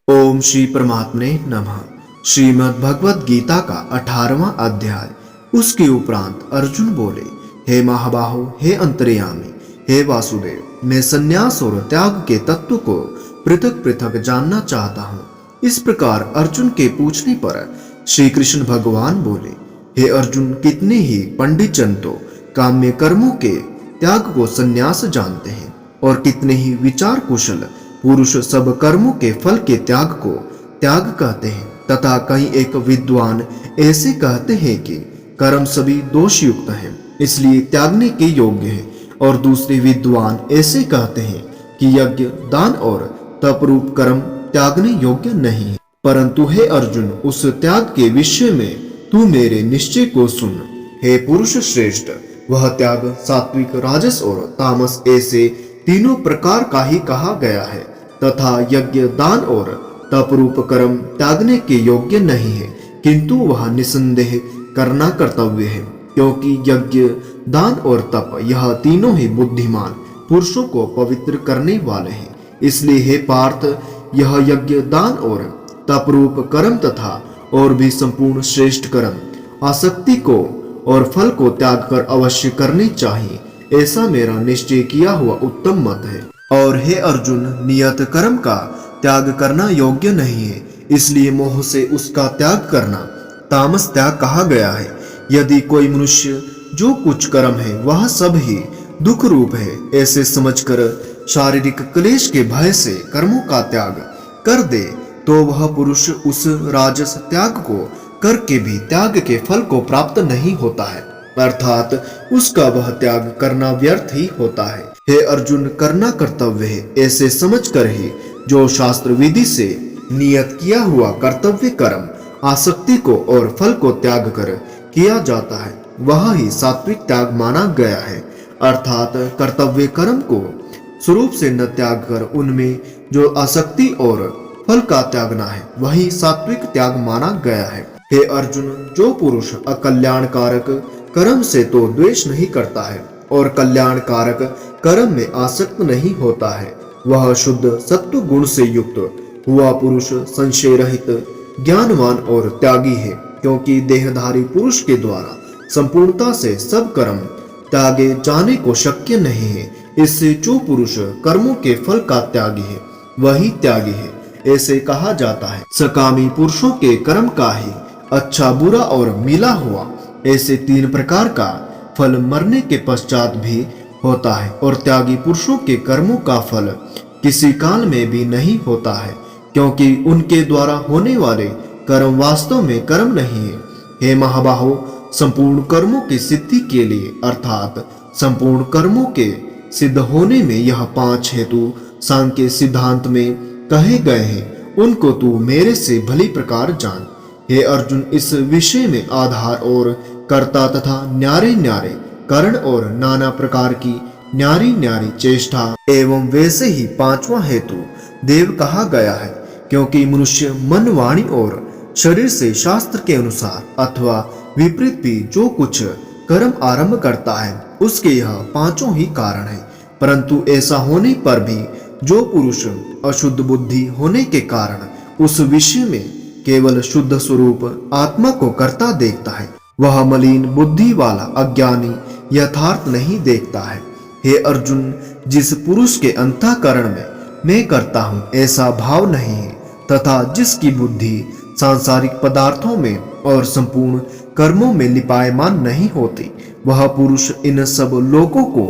ओम श्री परमात्मने नमः। श्रीमद् भगवद गीता का 18वां अध्याय। उसके उपरांत अर्जुन बोले, हे महाबाहो, हे अंतर्यामी, हे वासुदेव, मैं संन्यास और त्याग के तत्व को पृथक पृथक जानना चाहता हूँ। इस प्रकार अर्जुन के पूछने पर श्री कृष्ण भगवान बोले, हे अर्जुन, कितने ही पंडित जन तो काम्य कर्मों के त्याग को संन्यास जानते हैं और कितने ही विचार कुशल पुरुष सब कर्मों के फल के त्याग को त्याग कहते हैं, तथा कई एक विद्वान ऐसे कहते हैं कि कर्म सभी दोष युक्त हैं, इसलिए त्यागने के योग्य है, और दूसरे विद्वान ऐसे कहते हैं कि यज्ञ, दान और तप रूप कर्म त्यागने योग्य नहीं है। परंतु हे अर्जुन, उस त्याग के विषय में तू मेरे निश्चय को सुन। हे पुरुष श्रेष्ठ, वह त्याग सात्विक, राजस और तामस ऐसे तीनों प्रकार का ही कहा गया है, तथा यज्ञ, दान और तप रूप कर्म त्यागने के योग्य नहीं है, किंतु वह निसंदेह करना कर्तव्य है, क्योंकि यज्ञ, दान और तप यह तीनों ही बुद्धिमान पुरुषों को पवित्र करने वाले हैं। इसलिए हे पार्थ, यह यज्ञ, दान और तप रूप कर्म तथा और भी संपूर्ण श्रेष्ठ कर्म आसक्ति को और फल को त्याग कर अवश्य करने चाहिए, ऐसा मेरा निश्चय किया हुआ उत्तम मत है। और हे अर्जुन, नियत कर्म का त्याग करना योग्य नहीं है, इसलिए मोह से उसका त्याग करना तामस त्याग कहा गया है। यदि कोई मनुष्य जो कुछ कर्म है वह सब ही दुख रूप है, ऐसे समझकर शारीरिक क्लेश के भय से कर्मों का त्याग कर दे, तो वह पुरुष उस राजस त्याग को करके भी त्याग के फल को प्राप्त नहीं होता है, अर्थात उसका वह त्याग करना व्यर्थ ही होता है। हे अर्जुन, करना कर्तव्य है, ऐसे समझकर ही जो शास्त्र विधि से नियत किया हुआ कर्तव्य कर्म आसक्ति को और फल को त्याग कर किया जाता है, वह ही सात्विक त्याग माना गया है। अर्थात कर्तव्य कर्म को स्वरूप से न त्याग कर उनमें जो आसक्ति और फल का त्यागना है, वही सात्विक त्याग माना गया है। हे अर्जुन, जो पुरुष अकल्याणकारक कर्म से तो द्वेष नहीं करता है और कल्याणकारक कर्म में आसक्त नहीं होता है, वह शुद्ध सत्व गुण से युक्त हुआ पुरुष संशय रहित, ज्ञानवान और त्यागी है, क्योंकि देहधारी पुरुष के द्वारा संपूर्णता से सब कर्म त्यागे जाने को शक्य नहीं है। इससे जो पुरुष कर्मों के फल का त्यागी है वही त्यागी है, ऐसे कहा जाता है। सकामी पुरुषों के कर्म का ही अच्छा, बुरा और मिला हुआ ऐसे तीन प्रकार का फल मरने के पश्चात भी होता है, और त्यागी पुरुषों के कर्मों का फल किसी काल में भी नहीं होता है, क्योंकि उनके द्वारा होने वाले कर्म वास्तव में कर्म नहीं है। हे महाबाहो, संपूर्ण कर्मों की सिद्धि के लिए अर्थात संपूर्ण कर्मों के सिद्ध होने में यह 5 हेतु सांख्य सिद्धांत में कहे गए हैं, उनको तू मेरे से भली प्रकार जान। हे अर्जुन, इस विषय में आधार और कर्ता तथा न्यारे न्यारे कारण और नाना प्रकार की न्यारी न्यारी चेष्टा एवं वैसे ही 5वां हेतु देव कहा गया है, क्योंकि मनुष्य मन, वाणी और शरीर से शास्त्र के अनुसार अथवा विपरीत भी जो कुछ कर्म आरंभ करता है, उसके यह 5 ही कारण है। परंतु ऐसा होने पर भी जो पुरुष अशुद्ध बुद्धि होने के कारण उस विषय में केवल शुद्ध स्वरूप आत्मा को करता देखता है, वह मलिन बुद्धि वाला अज्ञानी यथार्थ नहीं देखता है। हे अर्जुन, जिस पुरुष के अंतःकरण में मैं करता हूँ ऐसा भाव नहीं है, तथा जिसकी बुद्धि सांसारिक पदार्थों में और संपूर्ण कर्मों में लिपायमान नहीं होती, वह पुरुष इन सब लोगों को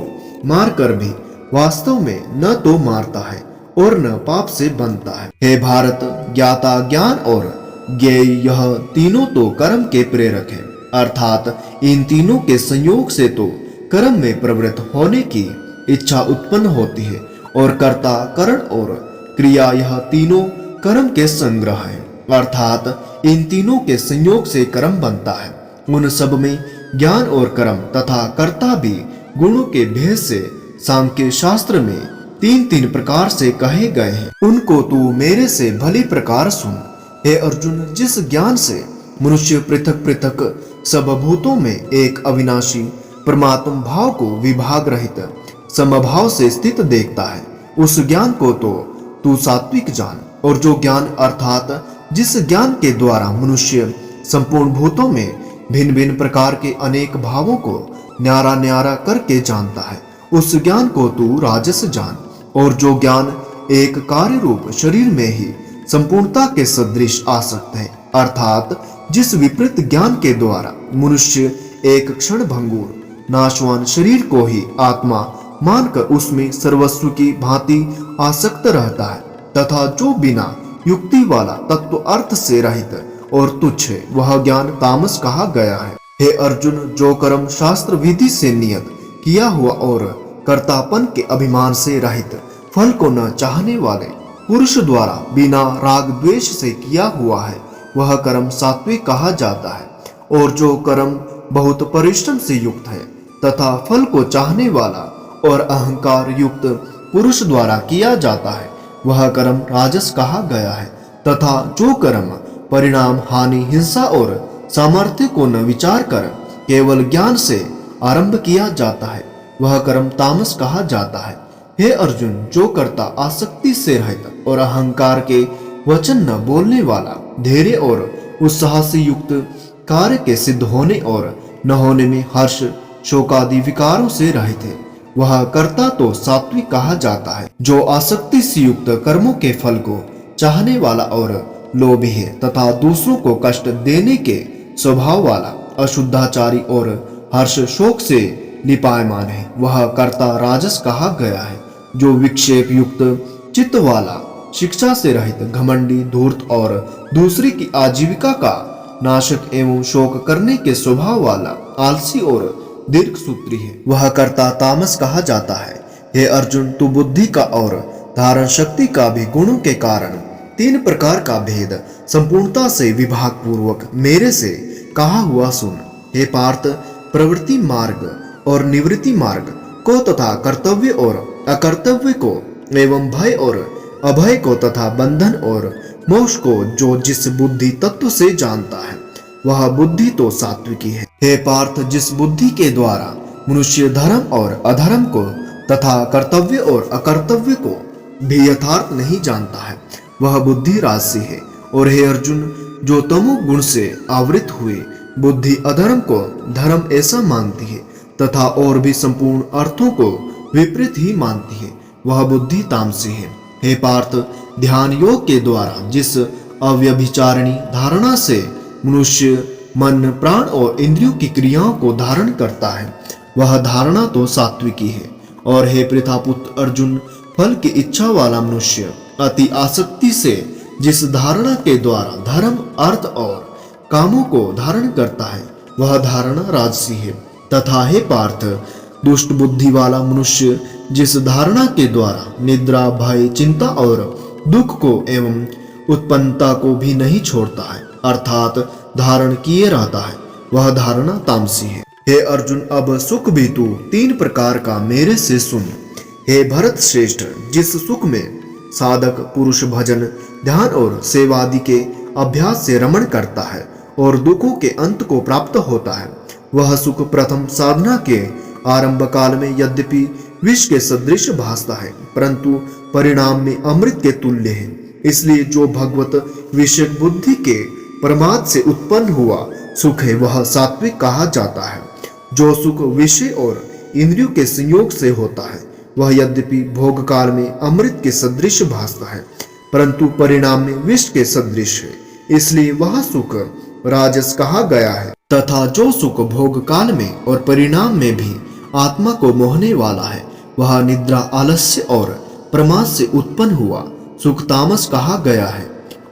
मारकर भी वास्तव में न तो मारता है और न पाप से बनता है। हे भारत, ज्ञाता, ज्ञान और ज्ञेय यह तीनों तो कर्म के प्रेरक है, अर्थात इन तीनों के संयोग से तो कर्म में प्रवृत्त होने की इच्छा उत्पन्न होती है, और कर्ता, करण और क्रिया यह तीनों कर्म के संग्रह है, अर्थात इन तीनों के संयोग से कर्म बनता है। उन सब में ज्ञान और कर्म तथा कर्ता भी गुणों के भेद से सांख्य शास्त्र में 3 प्रकार से कहे गए हैं, उनको तू मेरे से भली प्रकार सुन। हे अर्जुन, जिस ज्ञान से मनुष्य पृथक पृथक सब भूतों में एक अविनाशी परमात्म भाव को विभाग रहित समभाव से स्थित देखता है, उस ज्ञान को तो तू सात्विक जान। और जो ज्ञान अर्थात जिस ज्ञान के द्वारा मनुष्य संपूर्ण भूतों में भिन्न भिन्न प्रकार के अनेक भावों को न्यारा न्यारा करके जानता है, उस ज्ञान को तू राजस जान। और जो ज्ञान एक कार्य रूप शरीर में ही संपूर्णता के सदृश आसक्त है, अर्थात जिस विपरीत ज्ञान के द्वारा मनुष्य एक क्षण भंगुर नाशवान शरीर को ही आत्मा मानकर उसमें सर्वस्व की भांति आसक्त रहता है, तथा जो बिना युक्ति वाला तत्व अर्थ से रहित और तुच्छ है, वह ज्ञान तामस कहा गया है। हे अर्जुन, जो कर्म शास्त्र विधि से नियत किया हुआ और कर्तापन के अभिमान से रहित फल को न चाहने वाले पुरुष द्वारा बिना राग द्वेष से किया हुआ है, वह कर्म सात्विक कहा जाता है। और जो कर्म बहुत परिश्रम से युक्त है तथा फल को चाहने वाला और अहंकार युक्त पुरुष द्वारा किया जाता है, वह कर्म राजस कहा गया है। तथा जो कर्म परिणाम हानि हिंसा और सामर्थ्य को न विचार कर केवल ज्ञान से आरंभ किया जाता है, वह कर्म तामस कहा जाता है। हे अर्जुन, जो कर्ता आसक्ति से रहित और अहंकार के वचन न बोलने वाला, धैर्य और उत्साह से युक्त, कार्य के सिद्ध होने और न होने में हर्ष शोकादि विकारों से रहित है, वह कर्ता तो सात्विक कहा जाता है। जो आसक्ति से युक्त कर्मों के फल को चाहने वाला और लोभी है तथा दूसरों को कष्ट देने के स्वभाव वाला, अशुद्धाचारी और हर्ष शोक से लिपायमान है, वह कर्ता राजस कहा गया है। जो विक्षेप युक्त चित्त वाला, शिक्षा से रहित, घमंडी, धूर्त और दूसरे की आजीविका का नाशक एवं शोक करने के स्वभाव वाला, आलसी और दीर्घ सूत्री है, वह कर्ता तामस कहा जाता है। हे अर्जुन, तू बुद्धि का और धारण शक्ति का भी गुणों के कारण 3 प्रकार का भेद संपूर्णता से विभाग पूर्वक मेरे से कहा हुआ सुन। हे पार्थ, प्रवृत्ति मार्ग और निवृत्ति मार्ग को तथा कर्तव्य और अकर्तव्य को एवं भय और अभय को तथा बंधन और मोक्ष को जो जिस बुद्धि तत्व से जानता है, वह बुद्धि तो सात्विकी है। हे पार्थ, जिस बुद्धि के द्वारा मनुष्य धर्म और अधर्म को तथा कर्तव्य और अकर्तव्य को भी यथार्थ नहीं जानता है, वह बुद्धि राजसी है। और हे अर्जुन, जो तमो गुण से आवृत हुए बुद्धि अधर्म को धर्म ऐसा मानती है तथा और भी संपूर्ण अर्थों को विपरीत ही मानती है, वह बुद्धि तामसी है। हे पार्थ, ध्यान योग के द्वारा जिस अव्यभिचारिणी धारणा से मनुष्य मन, प्राण और इंद्रियों की क्रियाओं को धारण करता है, वह धारणा तो सात्विकी है। और हे पृथापुत्र अर्जुन, फल की इच्छा वाला मनुष्य अति आसक्ति से जिस धारणा के द्वारा धर्म, अर्थ और कामों को धारण करता है, वह धारणा राजसी है। तथा हे पार्थ, दुष्ट बुद्धि वाला मनुष्य जिस धारणा के द्वारा निद्रा, भय, चिंता और दुख को एवं उत्पन्नता को भी नहीं छोड़ता है, अर्थात धारण किए रहता है, वह धारणा तामसी है। हे अर्जुन, अब सुख भी तू 3 प्रकार का मेरे से सुन। हे भरत श्रेष्ठ, जिस सुख में साधक पुरुष भजन, ध्यान और सेवादि के अभ्यास से रमण करता है और दुखों के अंत को प्राप्त होता है, वह सुख प्रथम साधना के आरंभ काल में यद्यपि विष के सदृश भासता है, परंतु परिणाम में अमृत के तुल्य है। इसलिए जो भगवत विषय बुद्धि के प्रमाद से उत्पन्न हुआ सुख है, वह सात्विक कहा जाता है। जो सुख विषय और इंद्रियों के संयोग से होता है, वह यद्यपि भोग काल में अमृत के सदृश भासता है, परंतु परिणाम में विष के सदृश है, इसलिए वह सुख राजस कहा गया है। तथा जो सुख भोग काल में और परिणाम में भी आत्मा को मोहने वाला है, वह निद्रा, आलस्य और प्रमाद से उत्पन्न हुआ सुख तामस कहा गया है।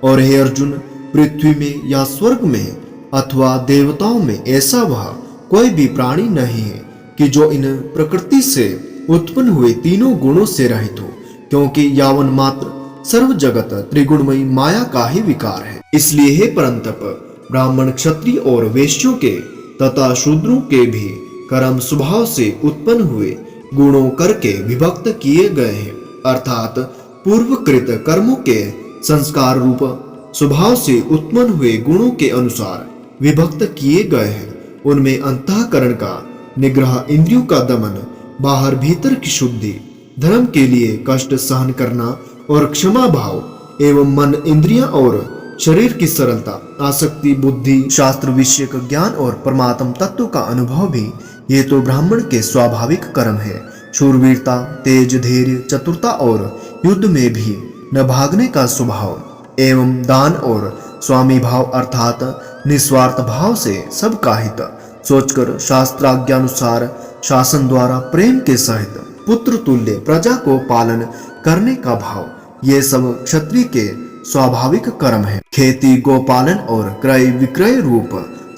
और हे अर्जुन, पृथ्वी में या स्वर्ग में अथवा देवताओं में ऐसा वह कोई भी प्राणी नहीं है कि जो इन प्रकृति से उत्पन्न हुए तीनों गुणों से रहित हो, क्योंकि यावन मात्र सर्व जगत त्रिगुणमयी माया का ही विकार है। इसलिए हे परंतप, ब्राह्मण, क्षत्रिय और वैश्यों के तथा शूद्रों के भी कर्म स्वभाव से उत्पन्न हुए गुणों करके विभक्त किए गए हैं, अर्थात पूर्वकृत कर्मों के संस्कार रूप स्वभाव से उत्पन्न हुए गुणों के अनुसार विभक्त किए गए हैं। उनमें अंतःकरण का निग्रह, इंद्रियों का दमन, बाहर भीतर की शुद्धि, धर्म के लिए कष्ट सहन करना और क्षमा भाव, एवं मन, इंद्रियां और शरीर की सरलता, आसक्ति, बुद्धि, शास्त्र विषयक ज्ञान और परमात्म तत्व का अनुभव भी ये तो ब्राह्मण के स्वाभाविक कर्म है। शूरवीरता, तेज, धैर्य, चतुरता और युद्ध में भी न भागने का स्वभाव एवं दान और स्वामी भाव अर्थात निस्वार्थ भाव से सबका हित सोचकर शास्त्राज्ञानुसार शासन द्वारा प्रेम के सहित पुत्र तुल्य प्रजा को पालन करने का भाव, ये सब क्षत्रिय के स्वाभाविक कर्म है। खेती, गोपालन और क्रय विक्रय रूप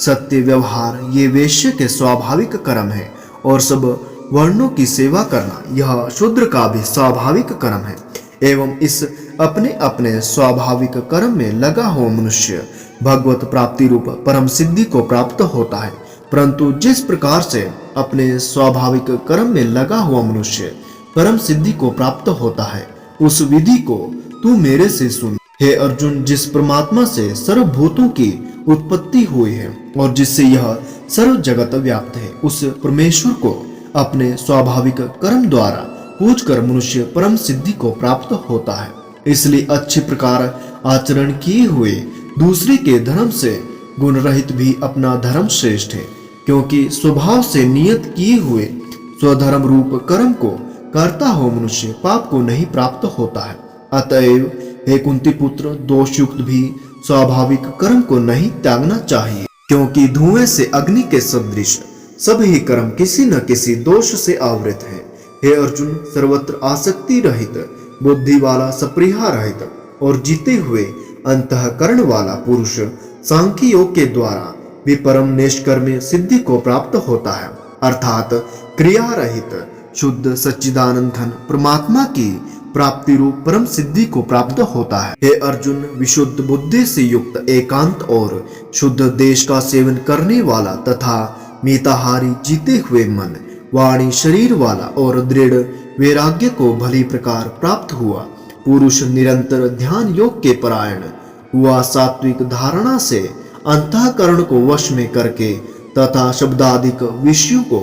सत्य व्यवहार ये वैश्य के स्वाभाविक कर्म है। और सब वर्णों की सेवा करना यह शूद्र का भी स्वाभाविक कर्म है। एवं इस अपने अपने स्वाभाविक कर्म में लगा हुआ मनुष्य भगवत प्राप्ति रूप परम सिद्धि को प्राप्त होता है। परंतु जिस प्रकार से अपने स्वाभाविक कर्म में लगा हुआ मनुष्य परम सिद्धि को प्राप्त होता है, उस विधि को तू मेरे से सुन। हे अर्जुन, जिस परमात्मा से सर्वभूतों की उत्पत्ति हुई है और जिससे यह सर्व जगत व्याप्त है, उस परमेश्वर को अपने स्वाभाविक कर्म द्वारा पूज कर मनुष्य परम सिद्धि को प्राप्त होता है। इसलिए अच्छे प्रकार आचरण किए हुए दूसरे के धर्म से गुण रहित भी अपना धर्म श्रेष्ठ है, क्योंकि स्वभाव से नियत किए हुए स्वधर्म रूप कर्म को करता हो मनुष्य पाप को नहीं प्राप्त होता है। अतएव हे कुंती पुत्र, दोषयुक्त भी स्वाभाविक कर्म को नहीं त्यागना चाहिए, क्योंकि धुएं से अग्नि के सदृश सभी कर्म किसी न किसी दोष से आवृत है। हे अर्जुन, सर्वत्र आसक्ति रहित, बुद्धि वाला, सप्रिया रहित और जीते हुए अंतःकरण वाला पुरुष सांख्य योग के द्वारा भी परम निष्कर्म सिद्धि को प्राप्त होता है, अर्थात क्रिया रहित शुद्ध सच्चिदानंद घन परमात्मा की प्राप्ति रूप परम सिद्धि को प्राप्त होता है। हे अर्जुन, विशुद्ध बुद्धि से युक्त एकांत और शुद्ध देश का सेवन करने वाला तथा मिताहारी, जीते हुए मन, वाणी, शरीर वाला और दृढ़ वैराग्य को भली प्रकार प्राप्त हुआ पुरुष निरंतर ध्यान योग के परायण हुआ, सात्विक धारणा से अंतःकरण को वश में करके तथा शब्दादिक विषयों को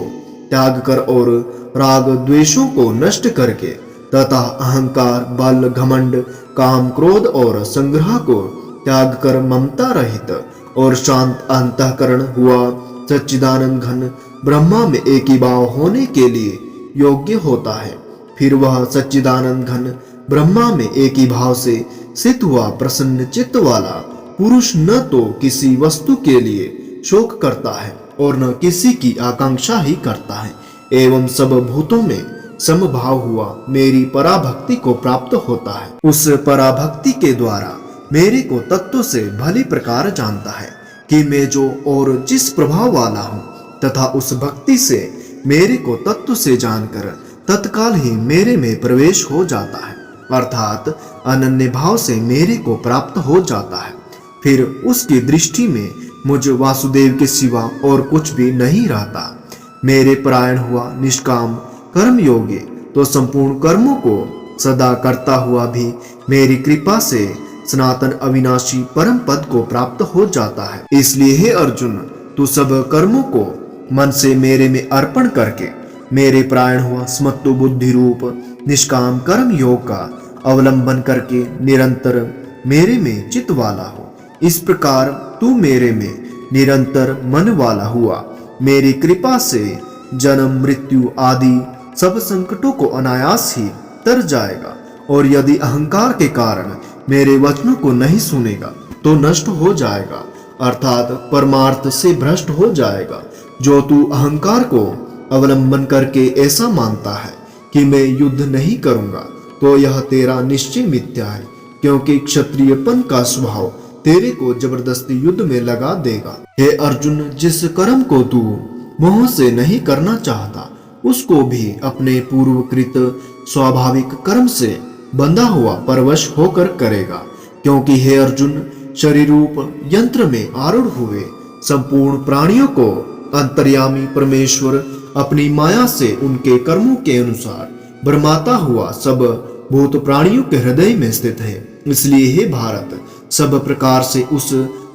त्याग कर और राग द्वेषों को नष्ट करके तथा अहंकार, बल, घमंड, काम, क्रोध और संग्रह को त्याग कर ममता रहित और शांत अंतःकरण हुआ सच्चिदानंद घन ब्रह्मा में एक ही भाव होने के लिए योग्य होता है। फिर वह सच्चिदानंद घन ब्रह्मा में एक ही भाव से स्थित हुआ प्रसन्न चित्त वाला पुरुष न तो किसी वस्तु के लिए शोक करता है और न किसी की आकांक्षा ही करता है, एवं सब भूतों में समभाव हुआ मेरी पराभक्ति को प्राप्त होता है। उस पराभक्ति के द्वारा मेरे को तत्व से भली प्रकार जानता है कि मैं जो और जिस प्रभाव वाला हूँ, तथा उस भक्ति से मेरे को तत्व से जानकर तत्काल ही मेरे में प्रवेश हो जाता है, अर्थात अनन्य भाव से मेरे को प्राप्त हो जाता है। फिर उसकी दृष्टि में मुझ वासुदेव के सिवा और कुछ भी नहीं रहता। मेरे परायण हुआ निष्काम कर्म योगी तो संपूर्ण कर्मों को सदा करता हुआ भी मेरी कृपा से सनातन अविनाशी परम पद को प्राप्त हो जाता है। इसलिए हे अर्जुन, तू सब कर्मों को मन से मेरे में अर्पण करके मेरे परायण हुआ स्मत्तु बुद्धि रूप निष्काम कर्म योग का अवलंबन करके निरंतर मेरे में चित्त वाला हो। इस प्रकार तू मेरे में निरंतर मन वाला हुआ मेरी कृपा से जन्म मृत्यु आदि सब संकटों को अनायास ही तर जाएगा, और यदि अहंकार के कारण मेरे वचनों को नहीं सुनेगा तो नष्ट हो जाएगा, अर्थात परमार्थ से भ्रष्ट हो जाएगा। जो तू अहंकार को अवलंबन करके ऐसा मानता है कि मैं युद्ध नहीं करूंगा, तो यह तेरा निश्चय मिथ्या है, क्योंकि क्षत्रियपन का स्वभाव तेरे को जबरदस्ती युद्ध में लगा देगा। हे अर्जुन, जिस कर्म को तू मोह से नहीं करना चाहता, उसको भी अपने पूर्वकृत स्वाभाविक कर्म से बंधा हुआ परवश होकर करेगा, क्योंकि हे अर्जुन, शरीर रूप यंत्र में आरूढ़ हुए संपूर्ण प्राणियों को अंतर्यामी परमेश्वर अपनी माया से उनके कर्मों के अनुसार बरमाता हुआ सब भूत प्राणियों के हृदय में स्थित है। इसलिए हे भारत, सब प्रकार से उस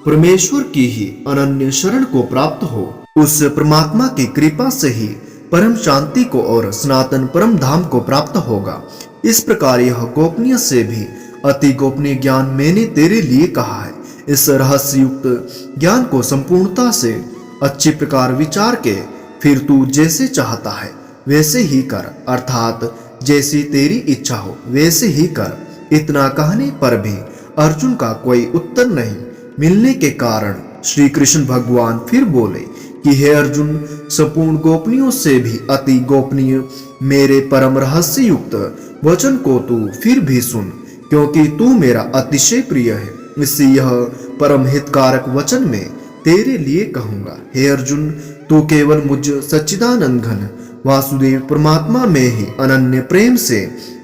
परमेश्वर की ही अनन्य शरण को प्राप्त हो। उस परमात्मा की कृपा से ही परम शांति को और सनातन परम धाम को प्राप्त होगा। इस प्रकार यह गोपनीय से भी अति गोपनीय ज्ञान मैंने तेरे लिए कहा है। इस रहस्य युक्त ज्ञान को संपूर्णता से अच्छी प्रकार विचार के फिर तू जैसे चाहता है वैसे ही कर, अर्थात जैसी तेरी इच्छा हो वैसे ही कर। इतना कहने पर भी अर्जुन का कोई उत्तर नहीं मिलने के कारण श्री कृष्ण भगवान फिर बोले कि हे अर्जुन, संपूर्ण गोपनीयों से भी अति गोपनीय मेरे परम रहस्य युक्त वचन को तू फिर भी सुन, क्योंकि तू मेरा अतिशय प्रिय है। इससे यह परम हितकारक वचन में तेरे लिए कहूंगा। हे अर्जुन, तू केवल मुझ सच्चिदानंद घन वासुदेव परमात्मा में ही अनन्य प्रेम से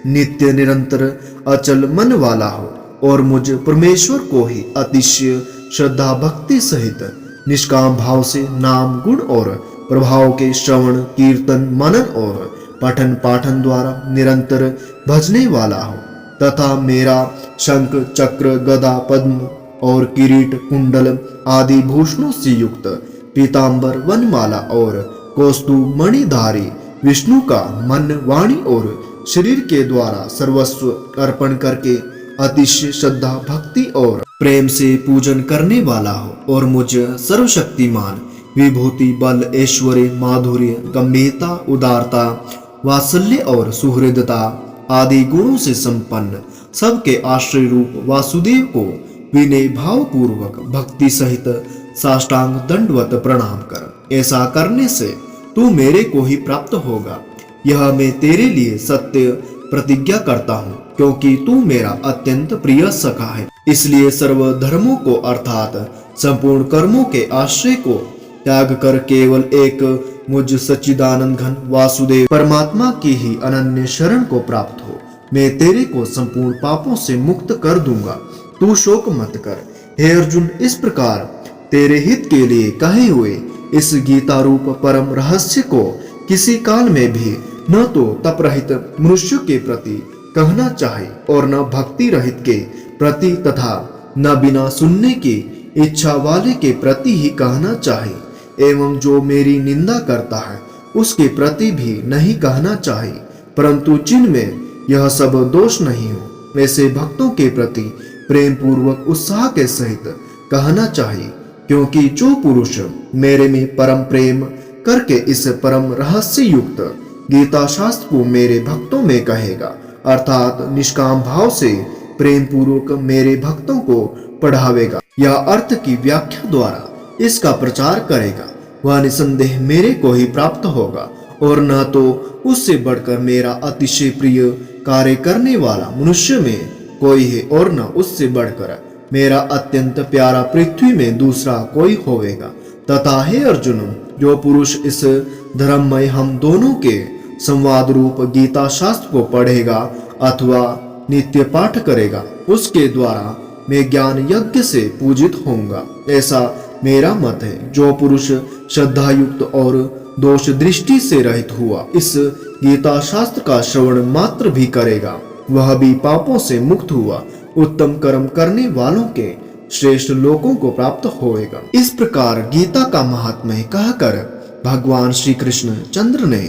नित्य निरंतर अचल मन वाला हो और मुझ परमेश्वर को ही अतिशय श्रद्धा भक्ति सहित निष्काम भाव से नाम गुण और प्रभाव के श्रवण कीर्तन मनन और पठन पाठन द्वारा निरंतर भजने वाला हो, तथा मेरा शंख चक्र गदा पद्म और किरीट कुंडल आदि भूषणों से युक्त पीतांबर वनमाला और कौस्तुभ मणिधारी विष्णु का मन वाणी और शरीर के द्वारा सर्वस्व अर्पण करके अतिशय श्रद्धा भक्ति और प्रेम से पूजन करने वाला हो और मुझ सर्वशक्तिमान विभूति बल ऐश्वर्य माधुर्य गंभीरता उदारता वात्सल्य और सुहृदता आदि गुणों से संपन्न सबके आश्रय रूप वासुदेव को विनय भाव पूर्वक भक्ति सहित साष्टांग दंडवत प्रणाम कर। ऐसा करने से तू मेरे को ही प्राप्त होगा, यह मैं तेरे लिए सत्य प्रतिज्ञा करता हूँ, क्योंकि तू मेरा अत्यंत प्रिय सखा है। इसलिए सर्व धर्मों को अर्थात संपूर्ण कर्मों के आश्रय को त्याग कर केवल एक मुझ सच्चिदानंद घन वासुदेव परमात्मा की ही अनन्य शरण को प्राप्त हो। मैं तेरे को संपूर्ण पापों से मुक्त कर दूंगा, तू शोक मत कर। हे अर्जुन, इस प्रकार तेरे हित के लिए कहे हुए इस गीता रूप परम रहस्य को किसी काल में भी न तो तप रहित मनुष्य के प्रति कहना चाहिए और न भक्ति रहित के प्रति तथा न बिना सुनने की इच्छा वाले के प्रति ही कहना चाहिए, एवं जो मेरी निंदा करता है उसके प्रति भी नहीं कहना चाहिए, परंतु जिनमें यह सब दोष नहीं हो वैसे भक्तों के प्रति प्रेम पूर्वक उत्साह के सहित कहना चाहिए, क्योंकि जो पुरुष मेरे में परम प्रेम करके इस परम रहस्य युक्त गीता शास्त्र को मेरे भक्तों में कहेगा, अर्थात निष्काम भाव से प्रेम पूर्वक मेरे भक्तों को पढ़ावेगा या अर्थ की व्याख्या द्वारा इसका प्रचार करेगा, वह निसंदेह मेरे को ही प्राप्त होगा और न तो उससे बढ़कर मेरा अतिशय प्रिय कार्य करने वाला मनुष्य में कोई है और न उससे बढ़कर मेरा अत्यंत प्यारा पृथ्वी में दूसरा कोई होवेगा। तथा हे अर्जुन, जो पुरुष इस धर्ममय हम दोनों के संवाद रूप गीता शास्त्र को पढ़ेगा अथवा नित्य पाठ करेगा, उसके द्वारा मैं ज्ञान यज्ञ से पूजित होऊंगा, ऐसा मेरा मत है। जो पुरुष श्रद्धा युक्त और दोष दृष्टि से रहित हुआ इस गीता शास्त्र का श्रवण मात्र भी करेगा, वह भी पापों से मुक्त हुआ उत्तम कर्म करने वालों के श्रेष्ठ लोकों को प्राप्त होएगा। इस प्रकार गीता का महात्म्य कहकर भगवान श्री कृष्ण चंद्र ने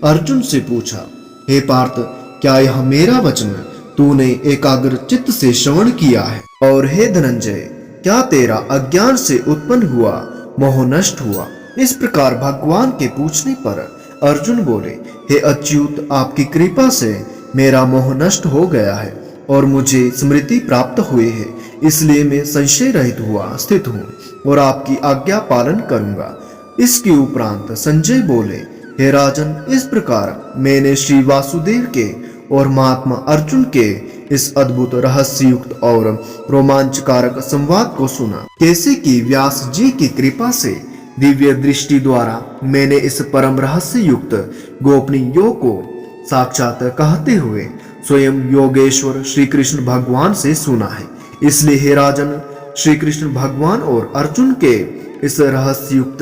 अर्जुन से पूछा, हे पार्थ, क्या यह मेरा वचन तूने एकाग्र चित्त से श्रवण किया है? और हे धनंजय, क्या तेरा अज्ञान से उत्पन्न हुआ मोह नष्ट हुआ? इस प्रकार भगवान के पूछने पर अर्जुन बोले, हे अच्युत, आपकी कृपा से मेरा मोह नष्ट हो गया है और मुझे स्मृति प्राप्त हुई है, इसलिए मैं संशय रहित हुआ स्थित हूँ और आपकी आज्ञा पालन करूंगा। इसके उपरांत संजय बोले, हे राजन, इस प्रकार मैंने श्री वासुदेव के और महात्मा अर्जुन के इस अद्भुत रहस्य युक्त और रोमांचकारक संवाद को सुना। कैसे कि व्यास जी की कृपा से दिव्य दृष्टि द्वारा मैंने इस परम रहस्य युक्त गोपनीय योग को साक्षात कहते हुए स्वयं योगेश्वर श्री कृष्ण भगवान से सुना है। इसलिए हे राजन, श्री कृष्ण भगवान और अर्जुन के इस रहस्य युक्त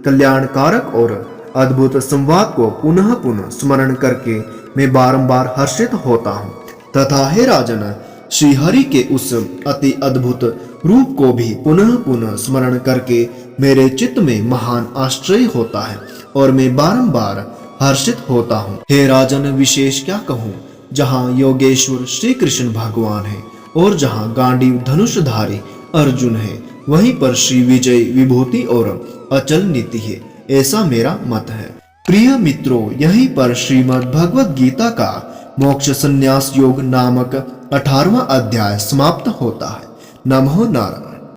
कल्याणकारक और अद्भुत संवाद को पुनः पुनः स्मरण करके मैं बारंबार हर्षित होता हूँ, तथा हे राजन, श्री हरि के उस अति अद्भुत रूप को भी पुनः पुनः स्मरण करके मेरे चित्त में महान आश्चर्य होता है और मैं बारंबार हर्षित होता हूँ। हे राजन, विशेष क्या कहूँ, जहाँ योगेश्वर श्री कृष्ण भगवान है और जहाँ गांडीव धनुषधारी अर्जुन है वहीं पर श्री विजय विभूति और अचल नीति है, ऐसा मेरा मत है। प्रिय मित्रों, यहीं पर श्रीमद् भगवत गीता का मोक्ष संन्यास योग नामक 18वां अध्याय समाप्त होता है। नमो नारायण।